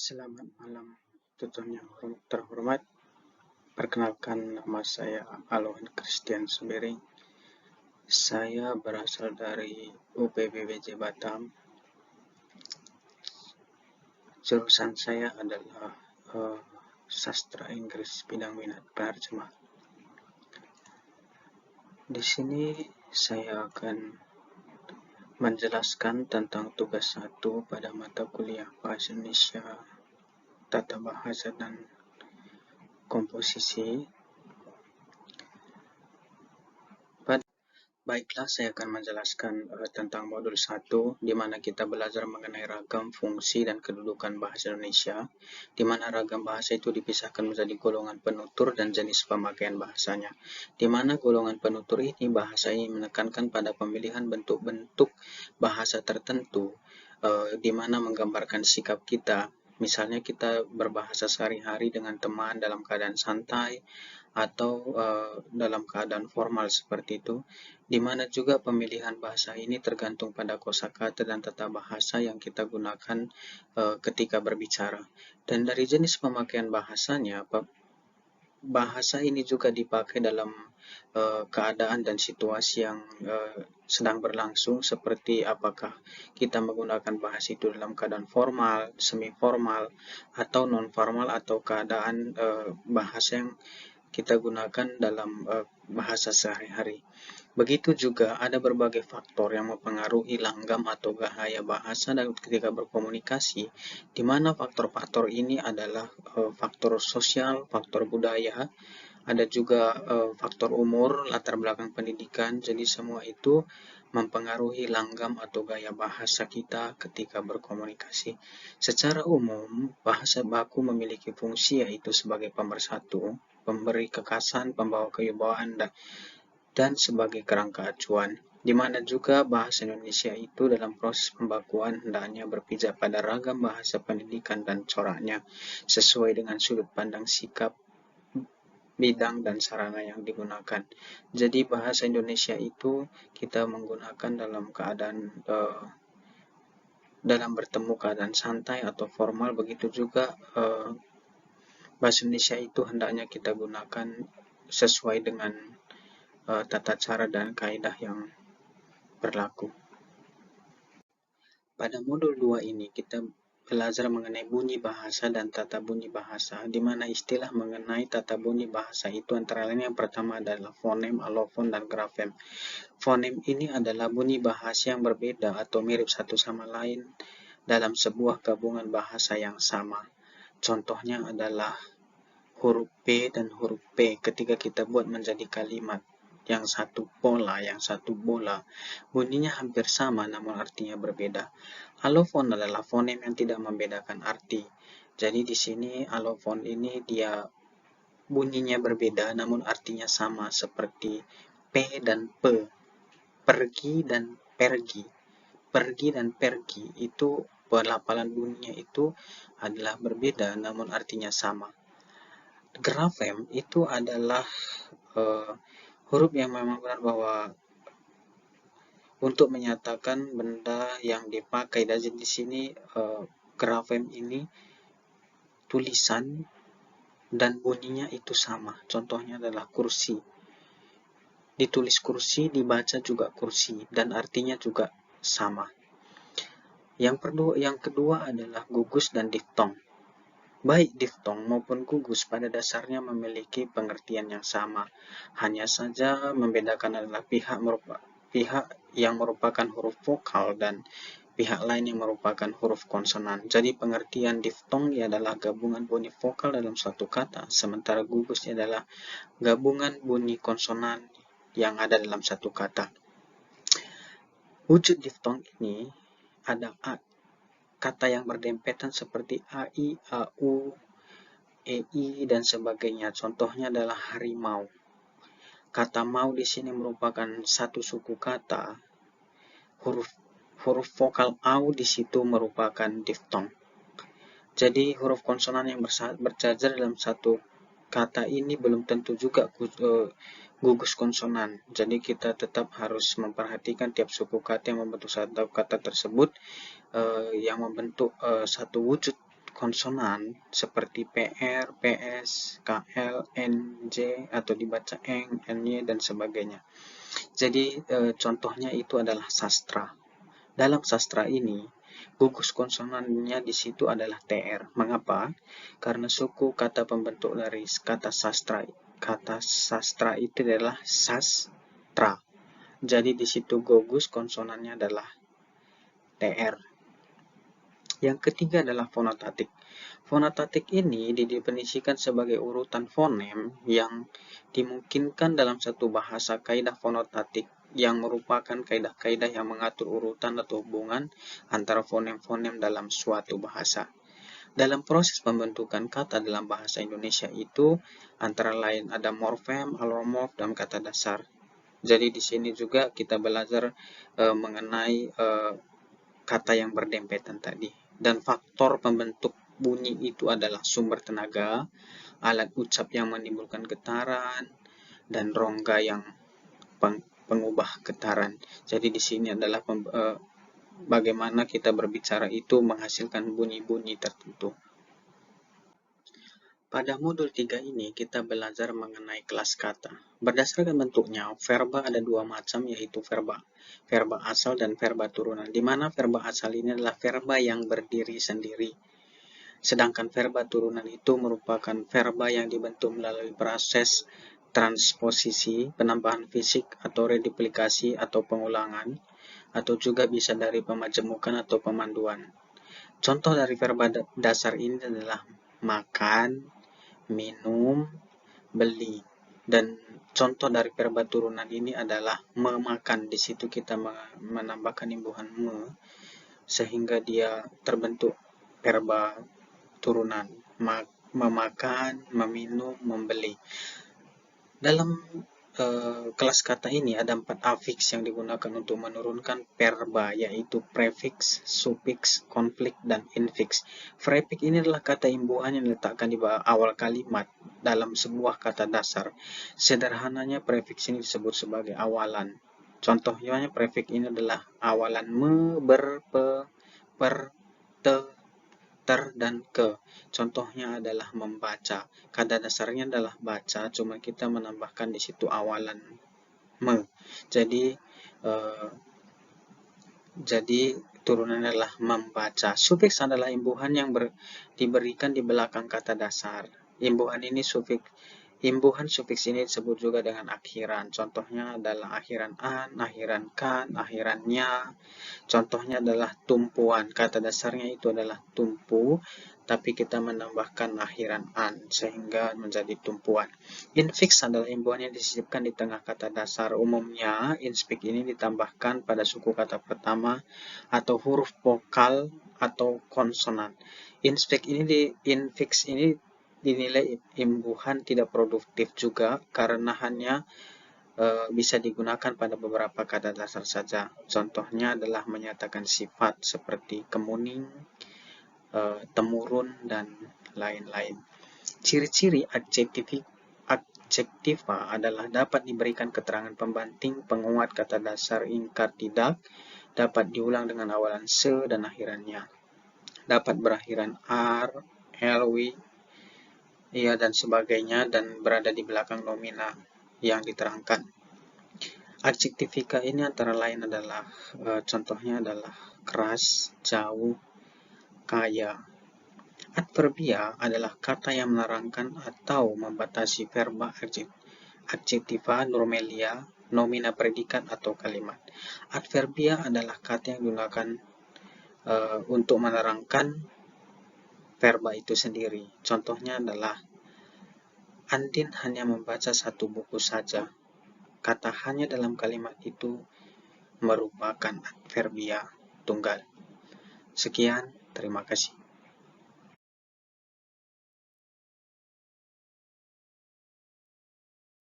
Selamat malam, tutor yang terhormat. Perkenalkan, nama saya Alohan Christian Subering. Saya berasal dari UPBBJ Batam. Jurusan saya adalah sastra Inggris bidang minat penerjemah. Di sini saya akan menjelaskan tentang tugas 1 pada mata kuliah Bahasa Indonesia, Tata Bahasa dan Komposisi. Baiklah, saya akan menjelaskan tentang modul 1, di mana kita belajar mengenai ragam, fungsi, dan kedudukan bahasa Indonesia, di mana ragam bahasa itu dipisahkan menjadi golongan penutur dan jenis pemakaian bahasanya. Di mana golongan penutur ini, bahasa ini menekankan pada pemilihan bentuk-bentuk bahasa tertentu, di mana menggambarkan sikap kita. Misalnya kita berbahasa sehari-hari dengan teman dalam keadaan santai, atau dalam keadaan formal seperti itu, di mana juga pemilihan bahasa ini tergantung pada kosakata dan tata bahasa yang kita gunakan ketika berbicara. Dan dari jenis pemakaian bahasanya, bahasa ini juga dipakai dalam keadaan dan situasi yang sedang berlangsung, seperti apakah kita menggunakan bahasa itu dalam keadaan formal, semi formal, atau non formal, atau keadaan bahasa yang kita gunakan dalam bahasa sehari-hari. Begitu juga ada berbagai faktor yang mempengaruhi langgam atau gaya bahasa dan ketika berkomunikasi, di mana faktor-faktor ini adalah faktor sosial, faktor budaya, ada juga faktor umur, latar belakang pendidikan. Jadi semua itu mempengaruhi langgam atau gaya bahasa kita ketika berkomunikasi. Secara umum, bahasa baku memiliki fungsi yaitu sebagai pemersatu, pemberi kekasan, pembawa kewibawaan, dan sebagai kerangka acuan, di mana juga bahasa Indonesia itu dalam proses pembakuan hendaknya berpijak pada ragam bahasa pendidikan dan coraknya, sesuai dengan sudut pandang sikap, bidang, dan sarana yang digunakan. Jadi bahasa Indonesia itu kita menggunakan dalam keadaan dalam bertemu keadaan santai atau formal. Begitu juga bahasa Indonesia itu hendaknya kita gunakan sesuai dengan tata cara dan kaidah yang berlaku. Pada modul 2 ini kita belajar mengenai bunyi bahasa dan tata bunyi bahasa, di mana istilah mengenai tata bunyi bahasa itu antara lain yang pertama adalah fonem, alofon, dan grafem. Fonem ini adalah bunyi bahasa yang berbeda atau mirip satu sama lain dalam sebuah gabungan bahasa yang sama. Contohnya adalah huruf P dan huruf P ketika kita buat menjadi kalimat. Yang satu pola, yang satu bola. Bunyinya hampir sama namun artinya berbeda. Alofon adalah fonem yang tidak membedakan arti. Jadi di sini alofon ini dia bunyinya berbeda namun artinya sama, seperti P dan P, pergi dan pergi. Pergi dan pergi itu pelafalan bunyinya itu adalah berbeda namun artinya sama. Grafem itu adalah huruf yang memang benar bahwa untuk menyatakan benda yang dipakai. Dan di sini grafem ini tulisan dan bunyinya itu sama. Contohnya adalah kursi. Ditulis kursi, dibaca juga kursi, dan artinya juga sama. Yang kedua adalah gugus dan diftong. Baik diftong maupun gugus pada dasarnya memiliki pengertian yang sama. Hanya saja membedakan adalah pihak yang merupakan huruf vokal dan pihak lain yang merupakan huruf konsonan. Jadi pengertian diftong adalah gabungan bunyi vokal dalam suatu kata, sementara gugus adalah gabungan bunyi konsonan yang ada dalam satu kata. Wujud diftong ini ada kata yang berdempetan seperti AI, AU, EI, dan sebagainya. Contohnya adalah harimau. Kata mau di sini merupakan satu suku kata. Huruf vokal au di situ merupakan diftong. Jadi huruf konsonan yang berjajar dalam satu kata ini belum tentu juga gugus konsonan. Jadi kita tetap harus memperhatikan tiap suku kata yang membentuk satu kata tersebut yang membentuk satu wujud konsonan seperti PR, PS, KL, NJ atau dibaca eng, ny dan sebagainya. Jadi contohnya itu adalah sastra. Dalam sastra ini gugus konsonannya di situ adalah TR. Mengapa? Karena suku kata pembentuk dari kata sastra. Kata sastra itu adalah sastra. Jadi di situ gugus konsonannya adalah TR. Yang ketiga adalah fonotatik. Fonotatik ini didefinisikan sebagai urutan fonem yang dimungkinkan dalam satu bahasa. Kaidah fonotatik yang merupakan kaidah-kaidah yang mengatur urutan atau hubungan antara fonem-fonem dalam suatu bahasa. Dalam proses pembentukan kata dalam bahasa Indonesia itu antara lain ada morfem, allomorf, dan kata dasar. Jadi di sini juga kita belajar mengenai kata yang berdempetan tadi. Dan faktor pembentuk bunyi itu adalah sumber tenaga, alat ucap yang menimbulkan getaran, dan rongga yang pengubah getaran. Jadi di sini adalah bagaimana kita berbicara itu menghasilkan bunyi-bunyi tertentu. Pada modul 3 ini kita belajar mengenai kelas kata. Berdasarkan bentuknya, verba ada dua macam, yaitu verba asal dan verba turunan, di mana verba asal ini adalah verba yang berdiri sendiri. Sedangkan verba turunan itu merupakan verba yang dibentuk melalui proses transposisi, penambahan fisik, atau reduplikasi atau pengulangan, atau juga bisa dari pemajemukan atau pemanduan. Contoh dari verba dasar ini adalah makan, minum, beli. Dan contoh dari verba turunan ini adalah memakan. Di situ kita menambahkan imbuhan me sehingga dia terbentuk verba turunan. Memakan, meminum, membeli. Dalam kelas kata ini ada 4 afiks yang digunakan untuk menurunkan verba, yaitu prefiks, sufiks, konflik, dan infiks. Prefiks ini adalah kata imbuhan yang diletakkan di awal kalimat dalam sebuah kata dasar. Sederhananya prefiks ini disebut sebagai awalan. Contohnya prefiks ini adalah awalan me, ber, pe, per, te, ter, dan ke. Contohnya adalah membaca. Kata dasarnya adalah baca, cuma kita menambahkan di situ awalan me. Jadi turunannya adalah membaca. Sufiks adalah imbuhan yang diberikan di belakang kata dasar. Imbuhan sufiks ini disebut juga dengan akhiran. Contohnya adalah akhiran an, akhiran kan, akhirannya. Contohnya adalah tumpuan. Kata dasarnya itu adalah tumpu, tapi kita menambahkan akhiran an sehingga menjadi tumpuan. Infiks adalah imbuhan yang disisipkan di tengah kata dasar. Umumnya, infiks ini ditambahkan pada suku kata pertama atau huruf vokal atau konsonan. Infiks ini dinilai imbuhan tidak produktif juga karena hanya bisa digunakan pada beberapa kata dasar saja. Contohnya adalah menyatakan sifat seperti kemuning, temurun, dan lain-lain. Ciri-ciri adjektiva adalah dapat diberikan keterangan pembanting, penguat kata dasar, ingkar, tidak, dapat diulang dengan awalan se dan akhirannya, dapat berakhiran ar, lw, ya dan sebagainya, dan berada di belakang nomina yang diterangkan. Adjektifika ini antara lain adalah contohnya adalah keras, jauh, kaya. Adverbia adalah kata yang menerangkan atau membatasi verba adjektiva, normalia, nomina predikat atau kalimat. Adverbia adalah kata yang digunakan untuk menerangkan verba itu sendiri. Contohnya adalah Andin hanya membaca satu buku saja. Kata hanya dalam kalimat itu merupakan adverbia tunggal. Sekian, terima kasih.